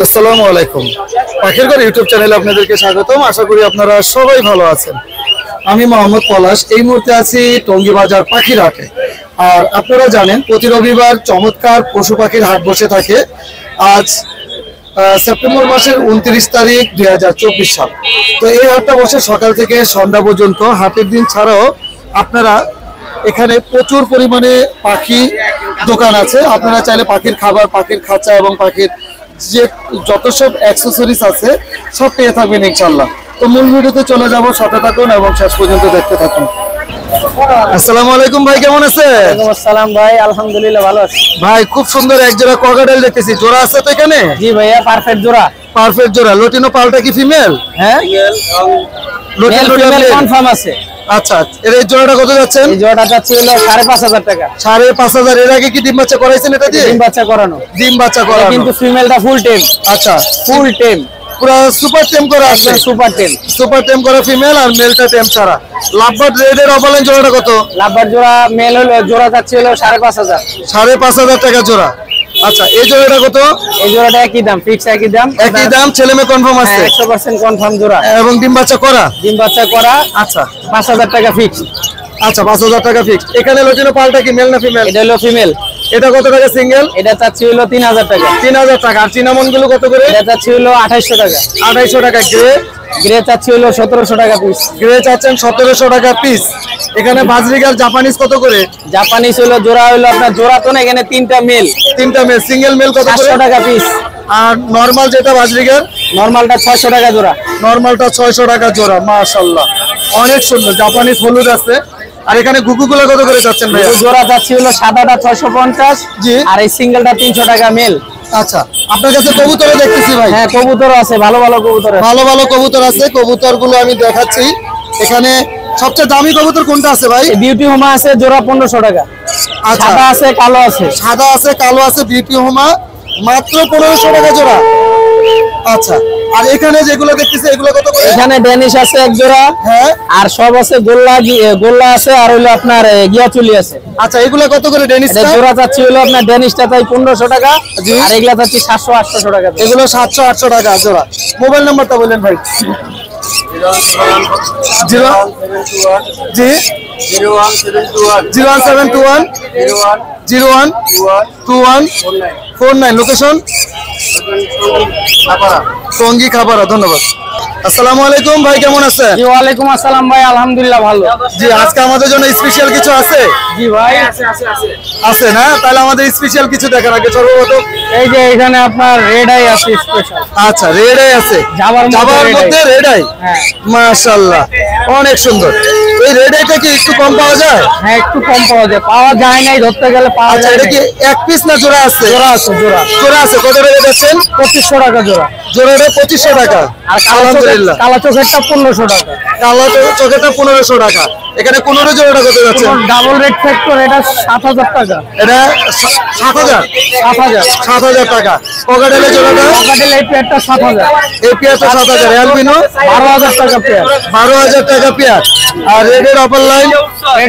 আসসালামু আলাইকুম। পাখির ঘর ইউটিউব চ্যানেলে আপনাদেরকে স্বাগতম। আশা করি আপনারা সবাই ভালো আছেন। আমি মোহাম্মদ পলাশ। এই মুহূর্তে আছি টঙ্গী বাজার পাখির হাটে। আর আপনারা জানেন প্রতি রবিবার চমৎকার পশু পাখির হাট বসে থাকে। আজ সেপ্টেম্বর মাসের 29 তারিখ 2024 সাল। তো এই হাটটা বসে সকাল থেকে সন্ধ্যা পর্যন্ত। হাটের দিন ছাড়াও আপনারা এখানে প্রচুর পরিমাণে পাখি দোকান আছে। আপনারা চাইলে পাখির খাবার, পাখির খাঁচা এবং পাখির যে যত সব অ্যাক্সেসরিজ আছে সব পেয়ে থাকবেন ইনশাল্লাহ। তো মূল ভিডিওতে চলে যাব, সাথে থাকুন এবং শেষ পর্যন্ত দেখতে থাকুন। আসসালামু আলাইকুম ভাই, কেমন আছেন? ওয়ালাইকুম আসসালাম ভাই, আলহামদুলিল্লাহ ভালো আছি ভাই। খুব সুন্দর এক জোড়া ককাটেল দেখতেছি, জোড়া আছে তো এখানে? জি ভাইয়া, পারফেক্ট জোড়া। পারফেক্ট জোড়া। লটিনো পালটা কি ফিমেল? হ্যাঁ, লটিনো কনফার্ম আছে। আচ্ছা, এর এই জোড়াটা কত যাচ্ছেন? এই জোড়াটা যাচ্ছে হলো 5,500 টাকা। 5,500। এর আগে কি ডিম বাচ্চা করাইছেন এটা দিয়ে? ডিম বাচ্চা করানো। ডিম বাচ্চা করানো, কিন্তু ফিমেলটা ফুল টেম। আচ্ছা, ফুল টেম, পুরো সুপার টেম করা আছে। সুপার টেম, সুপার টেম করা ফিমেল আর মেলটা টেম ছাড়া। লাভবার্ড রেড এর অফলাইন জোড়াটা কত? লাভবার্ড জোড়া মেল হলো, জোড়া যাচ্ছে হলো 5,500। 5,500 টাকা জোড়া। আচ্ছা, এই জোড়াটা কত? এই জোড়াটা একই দাম, ফিক্স একই দাম। একই দাম, ছেলে মেয়ে কনফার্ম আছে? 100% কনফার্ম জোড়া এবং ডিম বাচ্চা করা? ডিম বাচ্চা করা। আচ্ছা, 5,000 টাকা ফিক্স। আচ্ছা, 5,000 টাকা ফিক্স। এখানে লটিনো পালটা কি মেল না ফিমেল? এটা হলো ফিমেল। এটা কত টাকা সিঙ্গেল? এটা চাচ্ছি হলো 3,000 টাকা। 3,000 টাকা। আর চিনামন গুলো কত করে? এটা চাচ্ছি হলো 2,800 টাকা। 2,800 টাকা। গ্রে? গ্রে চাচ্ছি হলো 1,700 টাকা পিস। গ্রে চাচ্ছেন 1,700 টাকা পিস। এখানে বাজরিগার জাপানিজ কত করে? জাপানিজ হলো জোড়া হলো আপনার জোড়া তো না, এখানে 3টা মেল। 3টা মেল। সিঙ্গেল মেল কত করে? 400 টাকা পিস। আর নরমাল যেটা বাজরিগার? নরমালটা 600 টাকা জোড়া। নরমালটা 600 টাকা জোড়া। মাশাআল্লাহ, অনেক সুন্দর। জাপানিজ হলুদ আছে। আর এখানে গুগুগুলো কত করে চাচ্ছেন ভাই? জোড়া যাচ্ছে হলো সাদাটা 650। জি। আর এই সিঙ্গেলটা 300 টাকা মেল। আচ্ছা, আপনার কাছে কবুতর দেখতেছি ভাই। হ্যাঁ, কবুতর আছে, ভালো ভালো কবুতর আছে। ভালো ভালো কবুতর আছে। কবুতরগুলো আমি দেখাচ্ছি। এখানে সবচেয়ে দামি কবুতর কোনটা আছে ভাই? বিউটি হোমা আছে, জোড়া 1,500 টাকা। আচ্ছা, সাদা আছে, কালো আছে। সাদা আছে, কালো আছে। বিউটি হোমা মাত্র 1,500 টাকা জোড়া। আচ্ছা, আর এখানে যেগুলো দেখতেছি এগুলো কত করে? এখানে ড্যানিশ আছে এক জোড়া। হ্যাঁ। আর সব আছে গোল্লা আছে, আর হলো আপনার গিয়াচুলি আছে। আচ্ছা, এগুলো কত করে ডেনিসটা? জোড়া চাচ্ছি হলো আপনার ড্যানিশটা তাই 1,500 টাকা। আর এগুলা চাচ্ছি 700-800 টাকা। এগুলো 700-800 টাকা জোড়া। মোবাইল নাম্বারটা বলেন ভাই। 01721 012149। লোকেশন টঙ্গী খাপাড়া। ধন্যবাদ। আসসালামু আলাইকুম ভাই, কেমন আছেন? জি, ওয়ালাইকুম আসসালাম ভাই, আলহামদুলিল্লাহ ভালো। জি, আজকে আমাদের জন্য স্পেশাল কিছু আছে? জি ভাই, আছে না? তাহলে আমাদের স্পেশাল কিছু দেখার আগে সর্বপ্রথম এই যে এখানে আপনার রেড আই আছে স্পেশাল। আচ্ছা, রেড আই আছে। জাবার মধ্যে রেড আই। হ্যাঁ, মাশাআল্লাহ, অনেক সুন্দর। এই রেড আইটা কি একটু কম পাওয়া যায়? হ্যাঁ, একটু কম পাওয়া যায়। পাওয়া যায় নাই, ধরতে গেলে পাওয়া আচ্ছা, যায়। এটা কি এক পিস না জোড়া আছে? জোড়া আছে, জোড়া জোড়া আছে। কত টাকা যাচ্ছেন? 2,500 টাকা জোড়া। জোড়াটা 2,500 টাকা। আর আলহামদুলিল্লাহ। কালো চোখেরটা 1,500 টাকা। কালো চোখেটা 1,500 টাকা। এখানে 15 জোড়াটা কত যাচ্ছে? ডাবল রেড ফ্যাক্টর এটা 7,000 টাকা। এটা 7,000। 7,000 টাকা। ককাটেলের জোড়াটা? কাকাটেল এই পেয়ারটা 7,000। এই পেয়ারটা 7,000। অ্যালবিনো 12,000 টাকা পেয়ার। 12,000 টাকা পেয়ার। আর রেডের অপার লাইন?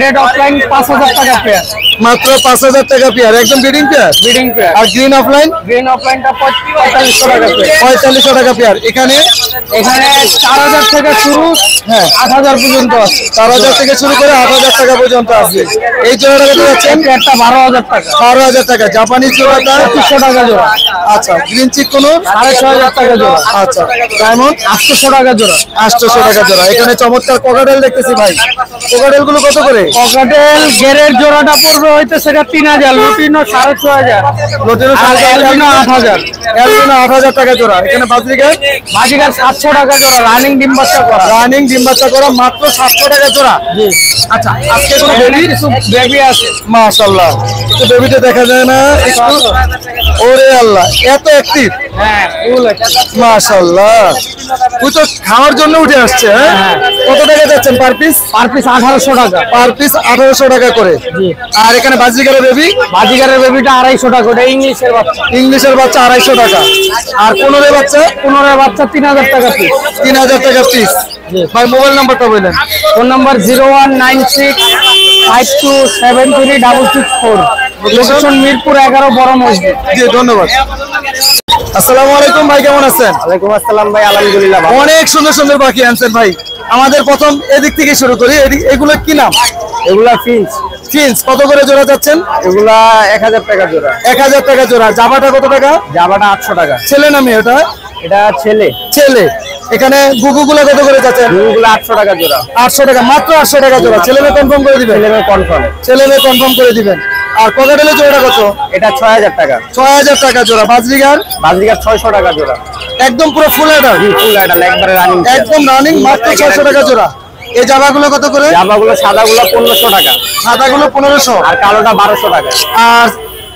রেড অফলাইন 5,000 টাকা পেয়ার। মাত্র 5,000 টাকা পেয়ার। একদম ব্রিডিং পেয়ার? Breeding pair. আর গ্রিন অফলাইন? গ্রিন অফলাইনটা 4500 টাকা পেয়ার। 4500 টাকা পেয়ার। এখানে 4,000 থেকে শুরু, হ্যাঁ, 8,000 পর্যন্ত আছে। 4,000 থেকে শুরু করে 8,000 টাকা পর্যন্ত আছে। এই জোড়াটা কত যাচ্ছে? এই পেয়ারটা 12,000 টাকা। 12,000 টাকা। জাপানি জোড়াটা 200 টাকা জোড়া। আচ্ছা, গ্রিন চিক কোনো 6,500 টাকা জোড়া। আচ্ছা, ডায়মন্ড 800 টাকা জোড়া। 800 টাকা জোড়া। এখানে চমৎকার ককাটেল দেখতেছি ভাই। ককাটেল গুলো কত করে? ককাটেল গেরের জোড়াটা পড়বে হইতে সেটা 3,000, লুটিনো 6,500, লটিনো 8,000। অ্যালবিনো 8,000 টাকা জোড়া। এখানে বাজরিগার? বাজিগার 700 টাকা জোড়া, রানিং ডিম বাচ্চা করা। রানিং ডিম বাচ্চা করা মাত্র 700 টাকা জোড়া। জি। আচ্ছা, আজকে কোনো বেবি? বেবি আছে। মাশাআল্লাহ, একটু বেবিটা দেখা যায় না একটু? ওরে আল্লাহ, এত অ্যাক্টিভ। হ্যাঁ, ফুল মাশাআল্লাহ, তুই তো খাওয়ার জন্য উঠে আসছে। হ্যাঁ, কত টাকা যাচ্ছেন পার পিস? পার পিস 1,800 টাকা। পার পিস 1,800 টাকা করে। আর এখানে বাজরিগারের বেবি? বাজিগারের বেবিটা 250 টাকা, ওটা ইংলিশের বাচ্চা। ইংলিশের বাচ্চা 250 টাকা। আর 15 বাচ্চা? 15 বাচ্চা 3,000 টাকা পিস। 3,000 টাকা পিস। ভাই, মোবাইল নাম্বারটা বলেন। Phone number 019652736664। লোকেশন মিরপুর 11 বড় মসজিদ। জি, ধন্যবাদ। আসসালামু আলাইকুম ভাই, কেমন আছেন? ওয়ালাইকুম আসসালাম ভাই, আলহামদুলিল্লাহ। অনেক সুন্দর সুন্দর পাখি আনছেন ভাই। আমাদের প্রথম এদিক থেকে শুরু করি। এগুলো কি নাম? এগুলা ফিঞ্চ। ফিন্স কত করে জোড়া যাচ্ছেন? এগুলা 1000 টাকা জোড়া। 1000 টাকা জোড়া। জাবাটা কত টাকা? জাবাটা 800 টাকা। ছেলে না মেয়ে ওটা? এটা ছেলে। ছেলে। এখানে গুগুগুলো কত করে যাচ্ছেন? এগুলা 800 টাকা জোড়া। 800 টাকা, মাত্র 800 টাকা জোড়া। ছেলে মেয়ে কনফার্ম করে দিবেন? ছেলে মেয়ে কনফার্ম। ছেলে মেয়ে কনফার্ম করে দিবেন। আর ককাটেলের জোড়াটা কত? এটা 6000 টাকা। 6000 টাকা জোড়া। বাজরিগার? বাজরিগার 600 টাকা জোড়া। একদম পুরো ফুল অ্যাডাল? ফুল আইডাল একবারে রানিং। একদম রানিং, মাত্র 600 টাকা জোড়া। এই জামাগুলো কত করে? জামাগুলো সাদাগুলো 1500 টাকা। সাদাগুলো 1500 আর কালোটা 1200 টাকা। আর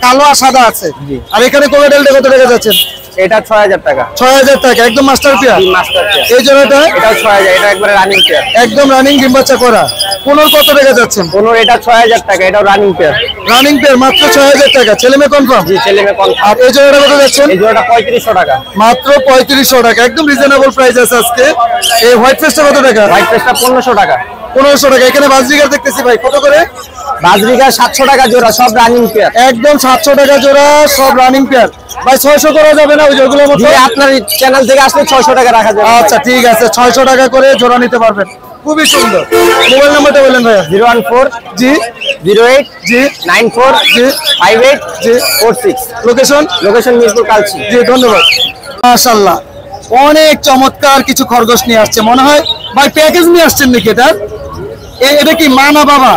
কালো আর সাদা আছে। আর এখানে কোকাটেলটা কত টাকা যাচ্ছেন? এটা 6000 টাকা। 6000 টাকা, একদম মাস্টার পেয়ার। Master pair. এই জোড়াটা? এটা 6000, এটা একবারে রানিং পেয়ার। একদম রানিং, ডিম বাচ্চা করা। কোনোর কত টাকা যাচ্ছেন? কোনো এটা 6000 টাকা, এটাও রানিং পেয়ার। রানিং পেয়ার, মাত্র 6000 টাকা। ছেলে মেয়ে কনফার্ম? জি, ছেলে মেয়ে কনফার্ম। আর এই জোড়াটা কত যাচ্ছেন? এই জোড়াটা 3500 টাকা। মাত্র 3500 টাকা, একদম রিজনেবল প্রাইস আছে আজকে। এই হোয়াইট ফেসটা কত টাকা? হোয়াইট পেস্টটা 1500 টাকা। 1500 টাকা। এখানে বাজরিগার দেখতেছি ভাই, কত করে? বাজরিকা 700 টাকা জোড়া, সব রানিং পেয়ার। একদম 700 টাকা জোড়া, সব রানিং পেয়ার। ভাই 600 করা যাবে না ওই যেগুলো মতো? দিয়ে আপনার চ্যানেল থেকে আসলে 600 টাকা রাখা যাবে। আচ্ছা ঠিক আছে, 600 টাকা করে জোড়া নিতে পারবেন। খুবই সুন্দর। মোবাইল নাম্বারটা বলেন ভাইয়া। 014 জি 08 জি 94 জি 58 জি। 46। লোকেশন? লোকেশন মিরপুর কালচি। জি, ধন্যবাদ। মাশাআল্লাহ, অনেক চমৎকার কিছু খরগোশ নিয়ে আসছে মনে হয়। ভাই প্যাকেজ নিয়ে আসছেন নাকি এটা? এটা কি মা না বাবা?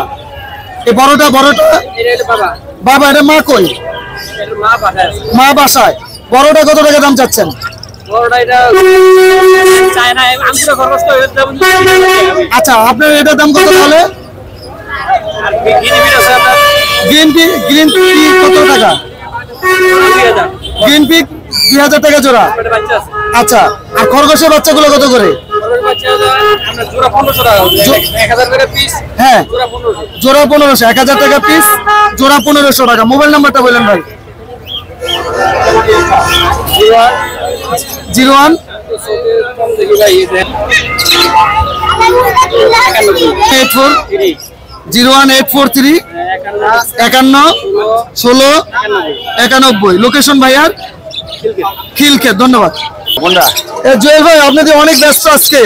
এই বড়টা? বাবা। এটা মা কই? মা বাসায়। বড়টা কত টাকা দাম চাচ্ছেন? আচ্ছা, আপনার এটার দাম কত তাহলে? গ্রিন পি কত টাকা? গ্রিন পি 2000 টাকা জোড়া। আচ্ছা, আর খরগোশের বাচ্চাগুলো কত করে? হ্যাঁ, জোড়া 1500। 1000 টাকা পিস, জোড়া 1500 টাকা। মোবাইল নাম্বারটা বলেন ভাই। 01 84 01843 51 16 91। লোকেশন ভাইয়ার খিলক্ষেত। ধন্যবাদ। জুয়েল ভাই, আপনি তো অনেক ব্যস্ত আজকে।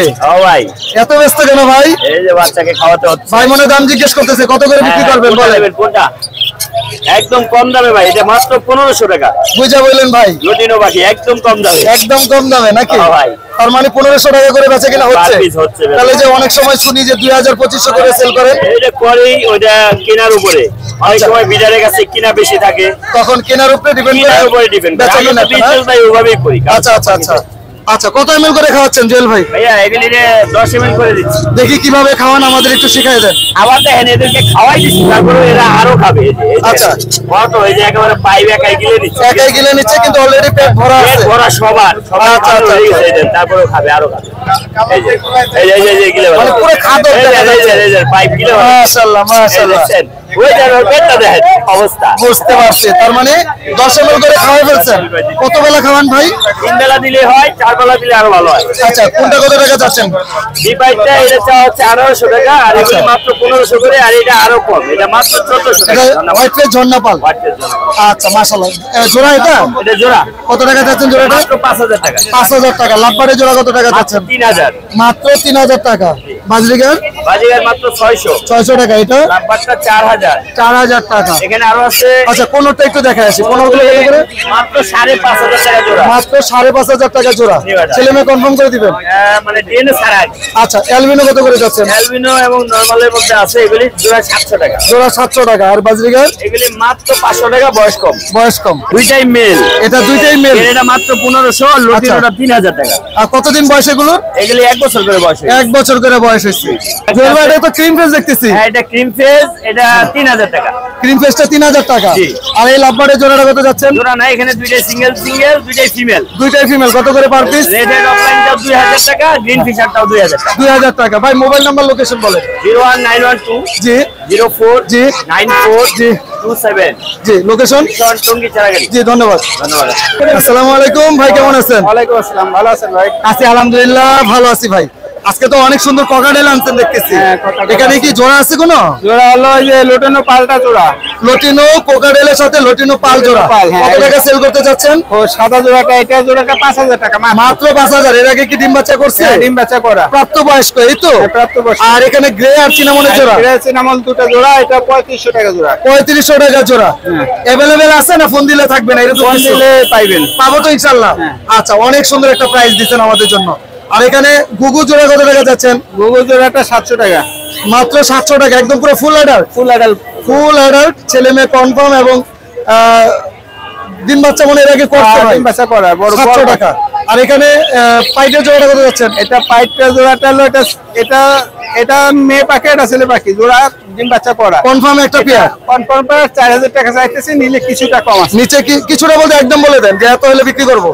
ভাই এত ব্যস্ত কেন ভাই? এই যে বাচ্চাকে খাওয়াতে হচ্ছে। ভাই মনে দাম জিজ্ঞেস করতেছে, কত করে বিক্রি করবেন বলেন? কোনটা? একদম কম দামে ভাই, এটা মাত্র 1500 টাকা। বুঝা বললেন ভাই? লুটিনো বাকি একদম কম দামে। একদম কম দামে নাকি? হ্যাঁ ভাই। তার মানে 1500 টাকা করে বেচা কিনা হচ্ছে? Per piece হচ্ছে। তাহলে যে অনেক সময় শুনি যে 2000-2500 করে সেল করেন। এটা করেই ওইটা কেনার উপরে। অনেক সময় বিডারের কাছে কিনা বেশি থাকে, তখন কেনার উপরে ডিপেন্ড করে। কেনার উপরে ডিপেন্ড করে। বেচা আমি কিনা তো বিজনেস ভাই ওইভাবেই করি। আচ্ছা আচ্ছা আচ্ছা আচ্ছা। কত ml করে খাওয়াচ্ছেন জুয়েল ভাই? ভাইয়া এগুলি 10 ml করে দিচ্ছি। দেখি কিভাবে খাওয়ান, আমাদের একটু শিখাই দেন। আবার দেখেন এদেরকে খাওয়াই দিচ্ছি, তারপরে এরা আরো খাবে। আচ্ছা। বড় এই যে একেবারে পাইপ একাই গিলে দিচ্ছে। একাই গিলে নিচ্ছে, কিন্তু অলরেডি পেট ভরা পেট আছে। ভরা সবার আচ্ছা, আচ্ছা, হয়ে গেছে এদের, তারপরেও খাবে, আরো খাবে। এই যে এই যে গিলে মানে পুরো খাদক দেখা যাচ্ছে। পাইপ গিলে মাশাআল্লাহ মাশাআল্লাহ। ওই যে পেটটা দেখেন অবস্থা। বুঝতে পারছি, তার মানে 10 ml করে খাওয়াই ফেলছেন। কত বেলা খাওয়ান ভাই? 3 বেলা দিলে হয়, 4 বেলা দিলে আরো ভালো হয়। আচ্ছা, কোনটা কত টাকা যাচ্ছেন? এই পাইপটা এটা চাওয়া হচ্ছে 1800 টাকা, আর এগুলি মাত্র 1500 করে, আর এটা আরো কম, এটা মাত্র 1400 এটা টাকা। হোয়াইট ফেস ঝর্ণাপাল। হোয়াইটের জন্য আচ্ছা মাশাআল্লাহ। জোড়া এটা এটা জোড়া কত টাকা যাচ্ছেন? জোড়াটা মাত্র 5000 টাকা। 5000 টাকা। লাভবারের জোড়া কত টাকা যাচ্ছেন? 3000। মাত্র 3000 টাকা। বাজরিগার বাজিগার মাত্র 600। 600 টাকা। এটা লাম্বারটা 4000। 4000 টাকা। এখানে আরো আছে আচ্ছা, কোনটা একটু দেখা আসি। কোনগুলো কত করে? মাত্র 5500 টাকা জোড়া। মাত্র 5500 টাকা জোড়া। জোড়া। ছেলে মেয়ে কনফার্ম করে দিবেন? মানে ডিএনএ ছাড়া। আচ্ছা, অ্যালবিনো কত করে যাচ্ছেন? অ্যালবিনো এবং নরমালের মধ্যে আছে, এগুলি জোড়া 700 টাকা। জোড়া 700 টাকা। আর বাজরিগার এগুলি মাত্র 500 টাকা, বয়স কম। বয়স কম। দুইটাই মেল। এটা দুইটাই মেল। এটা মাত্র 1500, লুটিনোটা 3000 টাকা। আর কতদিন বয়স এগুলো? এগুলি 1 বছর করে বয়স হয়েছে। 1 বছর করে বয়স হয়েছে। জুয়েল ভাই, এটা তো ক্রিম ফেস দেখতেছি। হ্যাঁ, এটা ক্রিম ফেস, এটা 3000 টাকা। ক্রিম ফেসটা 3000 টাকা। জি। আর এই লাভবারের জোড়াটা কত যাচ্ছেন? জোড়া নাই, এখানে দুইটাই সিঙ্গেল, দুইটাই ফিমেল। দুইটাই ফিমেল। কত করে পার পিস? রেড হেড অফলাইনটাও 2000 টাকা, গ্রিন ফিশারটাও 2000 টাকা। 2000 টাকা। ভাই মোবাইল নাম্বার, লোকেশন বলেন। 01912 জি 04 জি 94 জি 27। জি। লোকেশন? টঙ্গী চারাগাড়ি। জি, ধন্যবাদ। ধন্যবাদ। আসসালামু আলাইকুম ভাই, কেমন আছেন? ওয়ালাইকুম আসসালাম। ভালো আছেন ভাই? আছি আলহামদুলিল্লাহ, ভালো আছি ভাই। আজকে তো অনেক সুন্দর ককাটেল আনছেন দেখতেছি। হ্যাঁ, cockatiel এখানে কি জোড়া আছে কোনো? জোড়া হলো এই যে লুটিনো পালটা জোড়া। লটিনো কোকাটেলের সাথে লটিনো পাল জোড়া। পাল, হ্যাঁ। কত টাকা সেল করতে চাচ্ছেন? ও সাদা জোড়াটা, এটা জোড়াটা 5000 টাকা মাত্র 5000। এর আগে কি ডিম বাচ্চা করছে? ডিম বাচ্চা করা। প্রাপ্ত বয়স্ক, এই তো? প্রাপ্তবয়স্ক। আর এখানে গ্রে আর সিনামনের জোড়া সিনামন দুটো জোড়া, এটা 3500 টাকা জোড়া। 3500 টাকা জোড়া। অ্যাভেলেবেল আছে না ফোন দিলে থাকবে না? এরকম ফোন কিছু? দিলে পাইবেন। পাবো তো ইনশাআল্লাহ। আচ্ছা, অনেক সুন্দর একটা প্রাইস দিচ্ছেন আমাদের জন্য। আর এখানে গুগু জোড়া কত টাকা যাচ্ছেন? গুগল জোড়াটা 700 টাকা। মাত্র 700 টাকা, একদম পুরো ফুল অ্যাডাল্ট। ফুল অ্যাডাল্ট, ছেলে মেয়ে কনফার্ম এবং ডিম বাচ্চা মনে এর আগে করতে হয়। ডিম বাচ্চা করা, বড় 700 টাকা। আর এখানে পাইটের জোড়াটা কত যাচ্ছেন? এটা পাইপটা জোড়াটা হলো এটা এটা মেয়ে পাখি, এটা ছেলে পাখি, জোড়া ডিম বাচ্চা করা। কনফার্ম একটা পেয়ার। কনফার্ম 4000 টাকা চাইতেছি, নিলে কিছুটা কম আছে। নিচে কিছুটা বলতে একদম বলে দেন যে এত হলে বিক্রি করবো।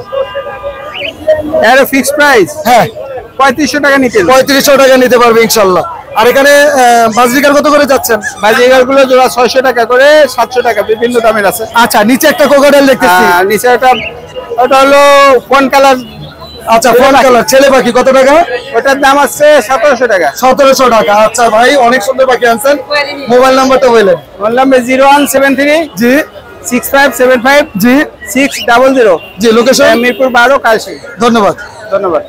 এর ফিক্স প্রাইস হ্যাঁ, 3500 টাকা নিতে। 3500 টাকা নিতে পারবে ইনশাল্লাহ। আর এখানে বাজরিকার কত করে যাচ্ছেন? বাজিগার গুলো জোড়া 600 টাকা করে, 700 টাকা, বিভিন্ন দামের আছে। আচ্ছা, নিচে একটা কোকাটেল দেখতেছি। নিচে ওটা হলো কোন কালার? আচ্ছা, ফোন কালার ছেলে পাখি, কত টাকা? ওটার দাম আছে 1700 টাকা। 1700 টাকা। আচ্ছা ভাই, অনেক সুন্দর পাখি আনছেন। মোবাইল নাম্বারটা বললেন। বললাম 0173 জি 6575 জি 600। জি, লোকেশন মিরপুর 12 কালসি। ধন্যবাদ। ধন্যবাদ।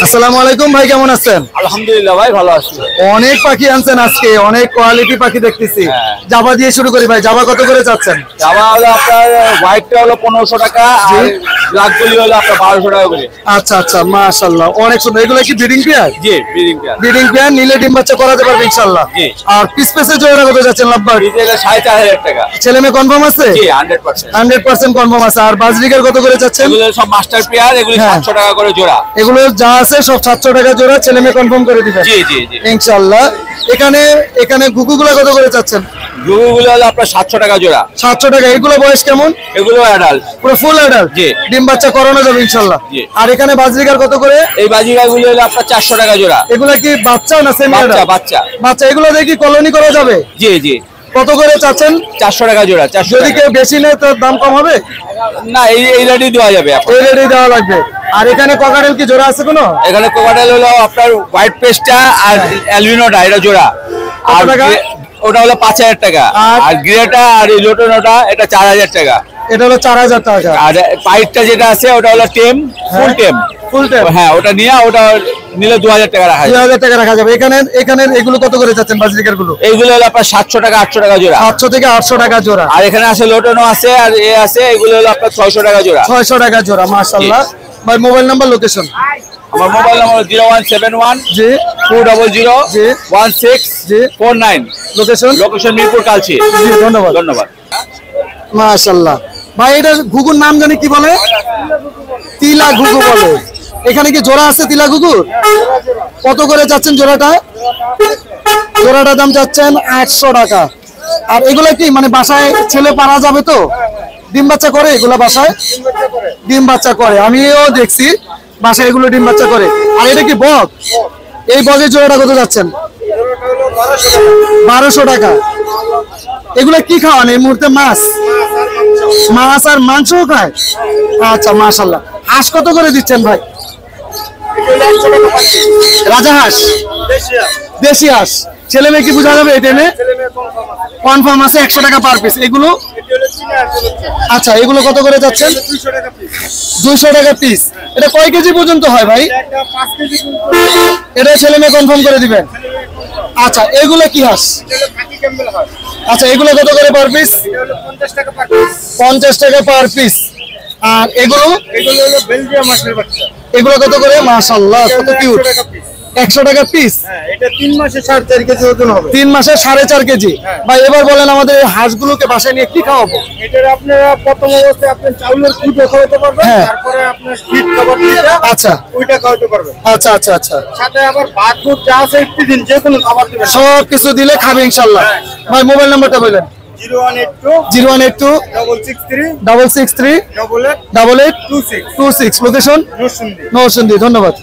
আসসালামু আলাইকুম ভাই, কেমন আছেন? আলহামদুলিল্লাহ ভাই, ভালো আছি। অনেক পাখি আনছেন আজকে, অনেক কোয়ালিটি পাখি দেখতেছি। জাবা দিয়ে শুরু করি ভাই, জাবা কত করে চাচ্ছেন? জামা হলো আপনার হোয়াইটটা হলো 1500 টাকা, আর ব্ল্যাক গুলি হলো আপনার 1200 টাকা করে। আচ্ছা আচ্ছা, মাশাআল্লাহ, অনেক সুন্দর। এগুলো কি ব্রিডিং পেয়ার? জি, ব্রিডিং পেয়ার। ব্রিডিং পেয়ার, নিলে ডিম বাচ্চা করাতে পারবে ইনশাআল্লাহ। জি। আর পিস পিসের জোড়া কত যাচ্ছেন লাভবার? এটা 4500 টাকা। ছেলে মেয়ে কনফার্ম আছে? জি, 100%। 100% কনফার্ম আছে। আর বাজরিকার কত করে চাচ্ছেন? এগুলো সব মাস্টার পেয়ার, এগুলো হ্যাঁ। 700 টাকা করে জোড়া। এগুলো যা আছে সব 700 টাকা জোড়া, ছেলে মেয়ে কনফার্ম করে দিবেন জি জি জি। ইনশাআল্লাহ। এখানে গুগুগুলা কত করে চাচ্ছেন? গুগুগুলো হলো আপনার 700 টাকা জোড়া। 700 টাকা। এগুলো বয়স কেমন? এগুলো অ্যাডাল্ট। পুরো ফুল অ্যাডাল্ট? জি। ডিম বাচ্চা করানো যাবে ইনশাআল্লাহ। জি। আর এখানে বাজরিকার কত করে? এই বাজিগাগুলো হলো আপনার 400 টাকা জোড়া। এগুলা কি বাচ্চা না সেমি বাচ্চা অ্যাডাল্ট? বাচ্চা। বাচ্চা। এগুলো দেখি কলোনি করা যাবে? জি জি। কত করে চাচ্ছেন? 400 টাকা জোড়া। 400 যদি টাকা। কেউ বেশি নেয় তার দাম কম হবে? না, এই রেডি দেওয়া যাবে এখন। এই রেডি দেওয়া লাগবে। আর এখানে ককাটেল কি জোড়া আছে কোনো? এখানে কোকাটেল হলো আপনার হোয়াইট পেস্টটা আর অ্যালবিনোটা, এটা জোড়া। আর কত টাকা? ওটা হলো 5000 টাকা। আর গ্রেটা আর ইলোটোনোটা এটা 4000 টাকা। এটা হলো 4000 টাকা। আর পাইপটা যেটা আছে ওটা হলো টেম, ফুল টেম। Full time? হ্যাঁ, ওটা নিলে 2000 টাকা রাখা যাবে। 2000 টাকা রাখা যাবে। এখানে এগুলো কত করে যাচ্ছেন বাজরিকার গুলো? এইগুলো হলো আপনার 700 টাকা 800 টাকা জোড়া। 700 থেকে 800 টাকা জোড়া। আর এখানে আছে লোটনো আছে, আর আছে, এগুলো হলো আপনার 600 টাকা জোড়া। 600 টাকা জোড়া। মাশাআল্লাহ ভাই, মোবাইল নাম্বার, লোকেশন? আমার মোবাইল নাম্বার 0171 জি 200 জি 1649। লোকেশন? লোকেশন মিরপুর কালচি। জি, ধন্যবাদ। ধন্যবাদ। মাশাআল্লাহ ভাই, এটা ঘুঘুর নাম জানি কি বলে? তিলা ঘুঘু বলে। এখানে কি জোড়া আছে তিলা ঘুঘুর? কত করে যাচ্ছেন জোড়াটা? জোড়াটার দাম যাচ্ছেন 800 টাকা। আর এগুলা কি মানে বাসায় ছেলে পারা যাবে তো? ডিম বাচ্চা করে এগুলা বাসায়? ডিম বাচ্চা করে, আমিও দেখছি বাসায় এগুলো ডিম বাচ্চা করে। আর এটা কি বক? এই বকের জোড়াটা কত যাচ্ছেন? 1200 টাকা। এগুলা কি খাওয়ান এই মুহূর্তে? মাছ আর মাংসও খায়? আচ্ছা, মাশাআল্লাহ। হাঁস কত করে দিচ্ছেন ভাই? রাজা হাঁস, দেশি হাঁস। ছেলে মেয়ে কি বোঝা যাবে এটা এনে? কনফার্ম আছে 100 টাকা পার পিস। এগুলো? আচ্ছা, এগুলো কত করে যাচ্ছেন? 200 টাকা পিস। এটা কয় কেজি পর্যন্ত হয় ভাই? এটা ছেলে মেয়ে কনফার্ম করে দিবেন। আচ্ছা, এগুলো কি হাঁস? আচ্ছা, এগুলো কত করে পার পিস? 50 টাকা পার পিস। আর এগুলো? হলো বেলজিয়াম মাছের বাচ্চা। এগুলো কত করে? মাশাআল্লাহ, কত কিউট। 100 টাকা পিস। এটা 3 মাসে 4.5 কেজি ওজন হবে। 3 মাসে 4.5 কেজি। ভাই, এবার বলেন আমাদের এই হাঁসগুলোকে বাসায় নিয়ে কি খাওয়াবো? এটার আপনারা প্রথম অবস্থায় আপনি চাউলের কুটো খাওয়াতে পারবেন, হ্যাঁ। তারপরে আপনার ফিট খাবার দিতে, আচ্ছা ওইটা খাওয়াতে পারবেন। আচ্ছা আচ্ছা আচ্ছা, সাথে আবার ভাত দুধ যা আছে একটু দিন, যে কোনো খাবার দিবেন। সব কিছু দিলে খাবে ইনশাআল্লাহ। ভাই, মোবাইল নাম্বারটা বলেন। 0182 0182 663 663 88 8826। লোকেশন? নরসিংদী। নরসিংদী। ধন্যবাদ।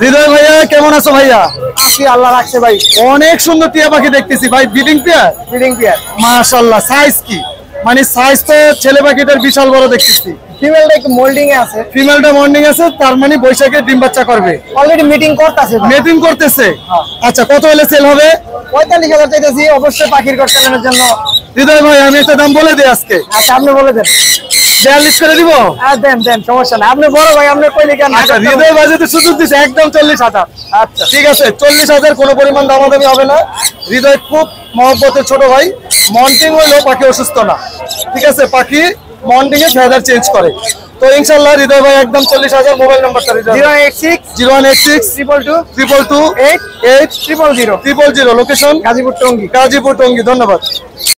হৃদয় ভাইয়া, কেমন আছো ভাইয়া? আছি, আল্লাহ রাখছে ভাই। অনেক সুন্দর টিয়া পাখি দেখতেছি ভাই, ব্রিডিং পেয়ার? Breeding pair. মাশাআল্লাহ। সাইজ কি? মানে সাইজ তো ছেলে পাখিটার বিশাল বড় দেখতেছি। ফিমেলটা একটু মোল্ডিং এ আছে, ফিমেলটা মর্নিং আছে, তার মানে বৈশাখে ডিম বাচ্চা করবে, অলরেডি মিটিং করতেছে। মিটিং করতেছে। আচ্ছা, কত হলে সেল হবে? 45,000 চাইতেছি, অবশ্যই পাখির ঘর চ্যানেলের জন্য। হৃদয় ভাই, আমি একটা দাম বলে দিই আজকে। আচ্ছা, আপনি বলে দেন। 42 করে দিব। দেন দেন, সমস্যা নাই, আপনি বড় ভাই, আপনি কইলে কেন। আচ্ছা, হৃদয় ভাই যদি সুযোগ দিছে, একদম 40,000। আচ্ছা ঠিক আছে, 40,000, কোনো পরিমাণ দামাদামি হবে না। হৃদয় খুব মহব্বতের ছোট ভাই, মন্টিং হইলেও পাখি অসুস্থ না। ঠিক আছে, পাখি মন্টিং এ ফেদার চেঞ্জ করে। তো ইনশাআল্লাহ হৃদয় ভাই একদম 40,000। মোবাইল নাম্বারটা 086 016 222 222 8 000 লোকেশন গাজীপুর টঙ্গী। গাজীপুর টঙ্গী। ধন্যবাদ।